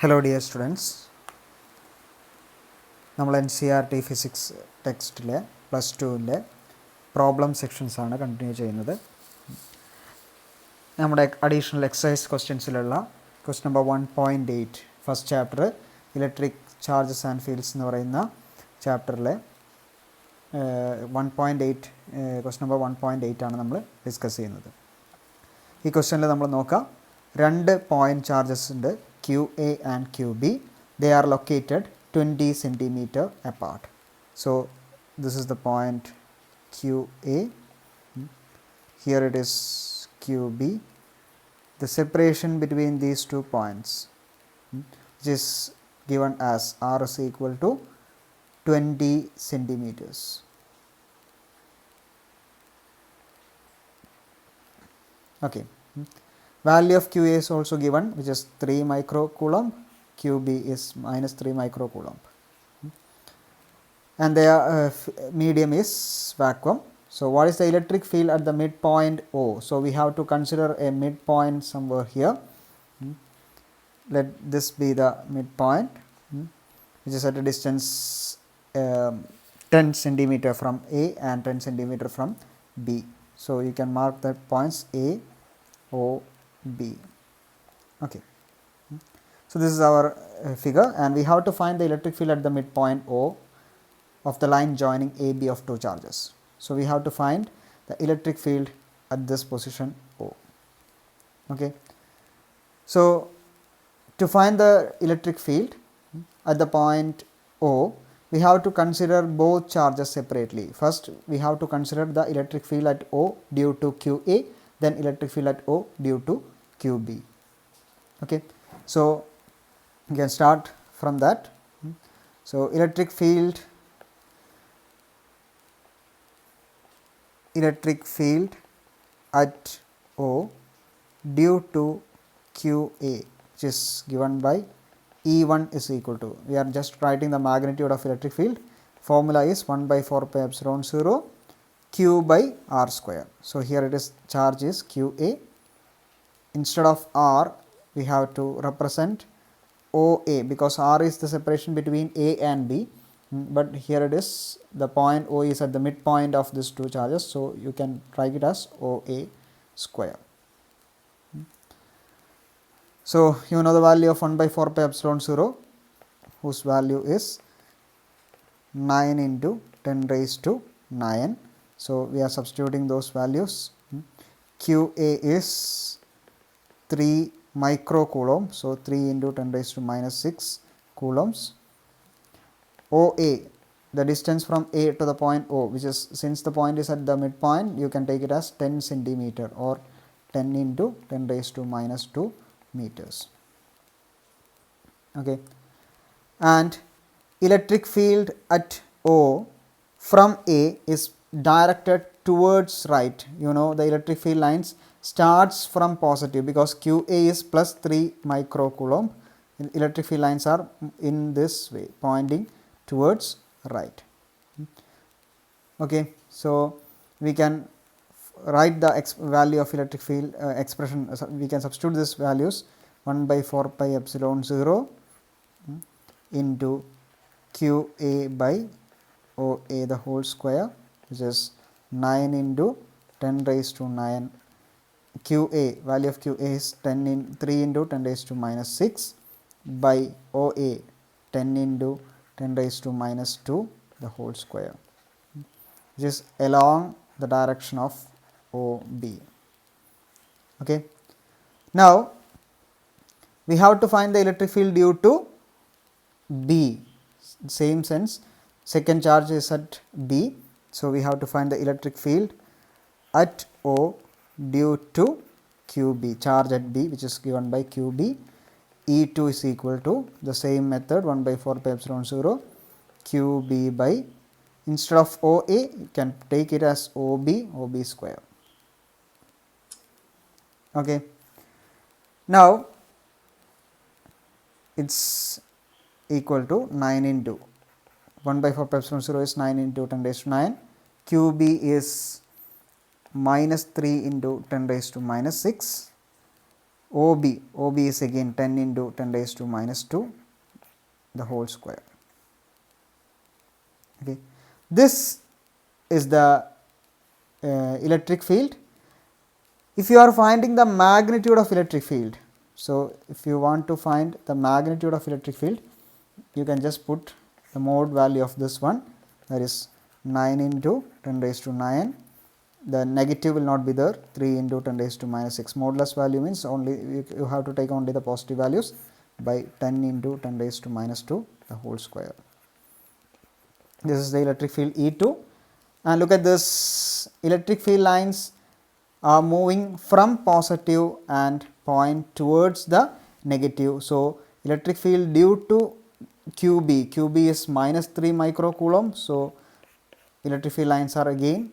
Hello dear students. നമ്മൾ Ncert Physics ടെക്സ്റ്റിലെ +2ലെ പ്രോബ്ലം സെക്ഷൻസ് ആണ് കണ്ടിന്യൂ ചെയ്യുന്നത്. നമ്മുടെ അഡീഷണൽ എക്സസൈസ് ക്വസ്റ്റ്യൻസിലുള്ള question number 1.8 first chapter electric charges and fields എന്ന് പറയുന്ന ചാപ്റ്ററിലെ 1.8 ക്വസ്റ്റ്യൻ നമ്പർ 1.8 ആണ് നമ്മൾ ഡിസ്കസ് ചെയ്യുന്നത്. ഈ ക്വസ്റ്റ്യനിൽ നമ്മൾ നോക്കാം, രണ്ട് പോയിന്റ് ചാർജസ് ഉണ്ട്, QA and QB. They are located 20 centimeter apart. So this is the point QA, here it is QB. The separation between these 2 points which is given as R is equal to 20 centimeters. Okay. Value of QA is also given, which is 3 microcoulomb, QB is minus 3 microcoulomb, and their medium is vacuum. So what is the electric field at the midpoint O? So we have to consider a midpoint somewhere here. Let this be the midpoint, which is at a distance 10 centimeter from A and 10 centimeter from B. So you can mark the points A, O, B. Okay. So this is our figure, and we have to find the electric field at the midpoint O of the line joining AB of two charges. So we have to find the electric field at this position O. Okay. So to find the electric field at the point O, we have to consider both charges separately. First we have to consider the electric field at O due to QA, then electric field at O due to QB. Okay. So you can start from that. So electric field at O due to QA, which is given by E1 is equal to, we are just writing the magnitude of electric field. Formula is 1 by 4 pi epsilon 0 Q by R square. So here it is, charge is QA. Instead of R we have to represent OA, because R is the separation between A and B, but here it is, the point O is at the midpoint of these two charges, so you can write it as OA square. So you know the value of 1 by 4 pi epsilon 0, whose value is 9 into 10 raised to 9. So we are substituting those values. QA is 3 microcoulomb, so 3 into 10 raised to minus 6 coulombs. OA, the distance from A to the point O, which is, since the point is at the midpoint, you can take it as 10 centimeter or 10 into 10 raised to minus 2 meters. Okay. And electric field at O from A is directed towards right. You know the electric field lines starts from positive, because QA is plus 3 microcoulomb. Electric field lines are in this way, pointing towards right. Okay. So we can write the value of electric field expression. We can substitute these values, 1 by 4 pi epsilon 0 into QA by OA the whole square, which is 9 into 10 raised to 9. QA, value of QA is 3 into 10 raised to minus 6 by OA 10 into 10 raised to minus 2 the whole square, which is along the direction of OB. Okay. Now we have to find the electric field due to B. Same sense, second charge is at B, so we have to find the electric field at O due to QB, charge at B, which is given by QB. E2 is equal to the same method, 1 by 4 pi epsilon 0 QB by, instead of OA you can take it as OB square. Okay. Now it's equal to 9 into 1 by 4 pi epsilon 0 is 9 into 10 raised to 9. QB is minus 3 into 10 raised to minus 6 OB is again 10 into 10 raised to minus 2 the whole square. Okay. This is the electric field. If you are finding the magnitude of electric field, so if you want to find the magnitude of electric field, you can just put the mode value of this one, that is 9 into 10 raised to 9. The negative will not be there, 3 into 10 raised to minus 6. Modulus value means only you have to take only the positive values by 10 into 10 raised to minus 2 the whole square. This is the electric field E2, and look at this, electric field lines are moving from positive and point towards the negative. So, electric field due to QB is minus 3 microcoulomb. So, electric field lines are again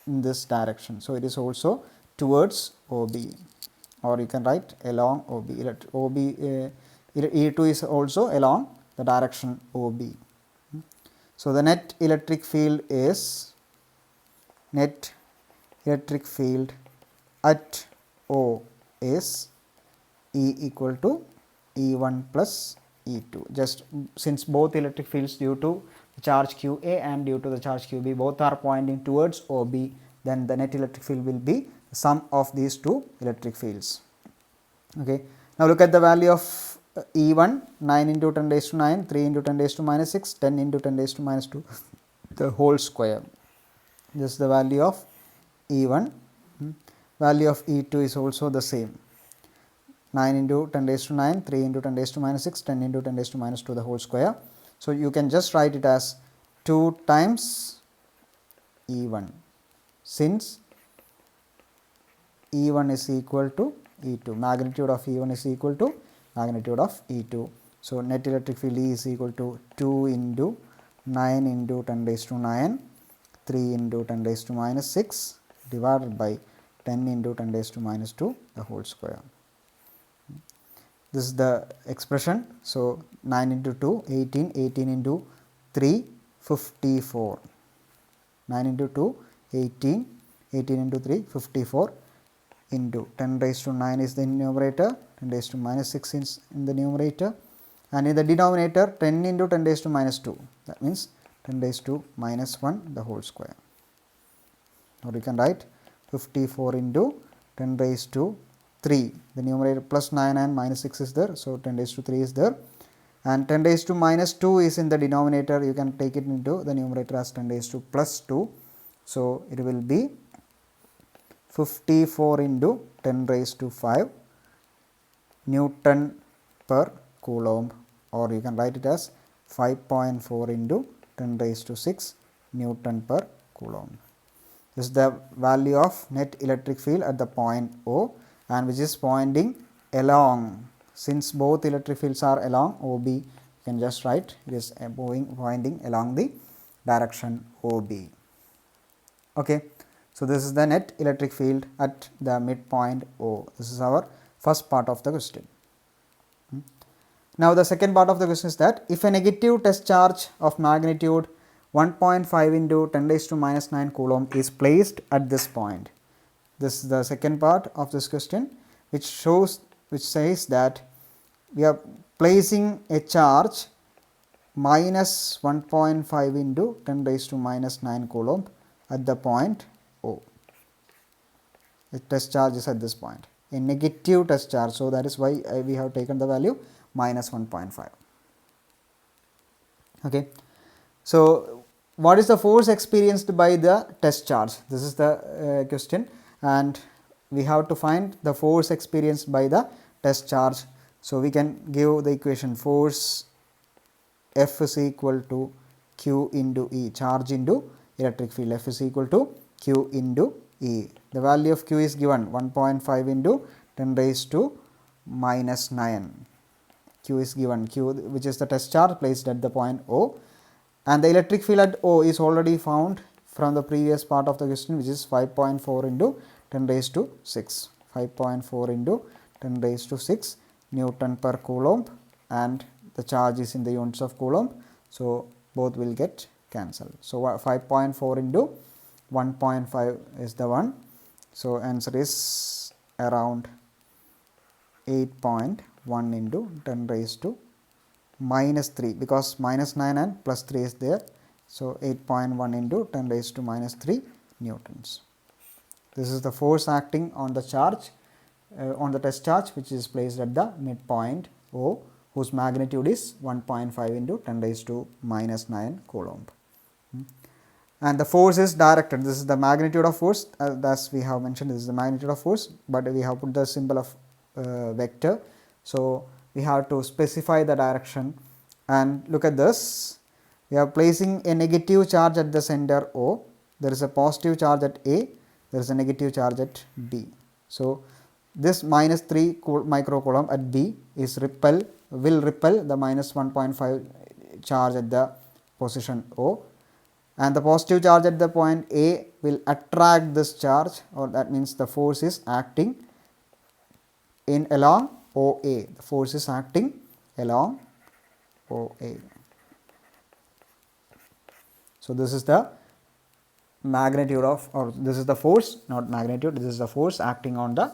in this direction. So, it is also towards OB, or you can write along OB. E2 is also along the direction OB. So, the net electric field is at O is E equal to E1 plus E2. Just since both electric fields due to charge QA and due to the charge QB both are pointing towards OB, then the net electric field will be the sum of these two electric fields. Okay. Now, look at the value of E1, 9 into 10 raised to 9, 3 into 10 raised to minus 6, 10 into 10 raised to minus 2 the whole square. This is the value of E1. Value of E2 is also the same, 9 into 10 raised to 9, 3 into 10 raised to minus 6, 10 into 10 raised to minus 2 the whole square. So, you can just write it as 2 times E1, since E1 is equal to E2, magnitude of E1 is equal to magnitude of E2. So, net electric field E is equal to 2 into 9 into 10 raised to 9, 3 into 10 raised to minus 6 divided by 10 into 10 raised to minus 2 the whole square. This is the expression. So, 9 into 2 18, 18 into 3 54, 9 into 2 18, 18 into 3 54 into 10 raised to 9 is the numerator, 10 raised to minus 6 is in the numerator, and in the denominator 10 into 10 raised to minus 2, that means 10 raised to minus 1 the whole square. Or you can write 54 into 10 raised to 3, the numerator plus 9 and minus 6 is there. So, 10 raised to 3 is there, and 10 raised to minus 2 is in the denominator, you can take it into the numerator as 10 raised to plus 2. So, it will be 54 into 10 raised to 5 Newton per coulomb, or you can write it as 5.4 into 10 raised to 6 Newton per coulomb. This is the value of net electric field at the point O, and which is pointing along. Since both electric fields are along OB, you can just write it is pointing along the direction OB. Okay. So, this is the net electric field at the midpoint O. This is our first part of the question. Now, the second part of the question is that if a negative test charge of magnitude 1.5 into 10 raised to minus 9 coulomb is placed at this point. This is the second part of this question, which says that we are placing a charge minus 1.5 into 10 raised to minus 9 coulomb at the point O. The test charge is at this point, a negative test charge. So, that is why we have taken the value minus 1.5. Okay. So, what is the force experienced by the test charge? This is the question, and we have to find the force experienced by the test charge. So, we can give the equation force F is equal to Q into E, charge into electric field. F is equal to Q into E. The value of Q is given 1.5 into 10 raised to minus 9. Q is given, Q which is the test charge placed at the point O, and the electric field at O is already found from the previous part of the question, which is 5.4 into 10 raised to 6. 5.4 into 10 raised to 6 Newton per coulomb, and the charge is in the units of coulomb. So, both will get cancelled. So, 5.4 into 1.5 is the one. So, answer is around 8.1 into 10 raised to minus 3, because minus 9 and plus 3 is there. So, 8.1 into 10 raised to minus 3 newtons. This is the force acting on the charge, on the test charge, which is placed at the midpoint O, whose magnitude is 1.5 into 10 raised to minus 9 coulomb. And the force is directed. This is the magnitude of force, as we have mentioned, this is the magnitude of force, but we have put the symbol of vector. So, we have to specify the direction, and look at this. We are placing a negative charge at the center O, there is a positive charge at A, there is a negative charge at B. So, this minus 3 microcoulomb at B is will repel the minus 1.5 charge at the position O, and the positive charge at the point A will attract this charge, or that means the force is acting in along OA. The force is acting along OA. So, this is the magnitude of, or this is the force, not magnitude, this is the force acting on the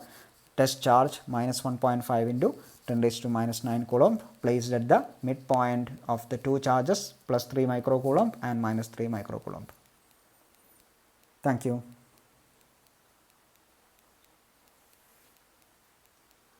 test charge minus 1.5 into 10 raised to minus 9 coulomb, placed at the midpoint of the two charges, plus 3 microcoulomb and minus 3 microcoulomb. Thank you.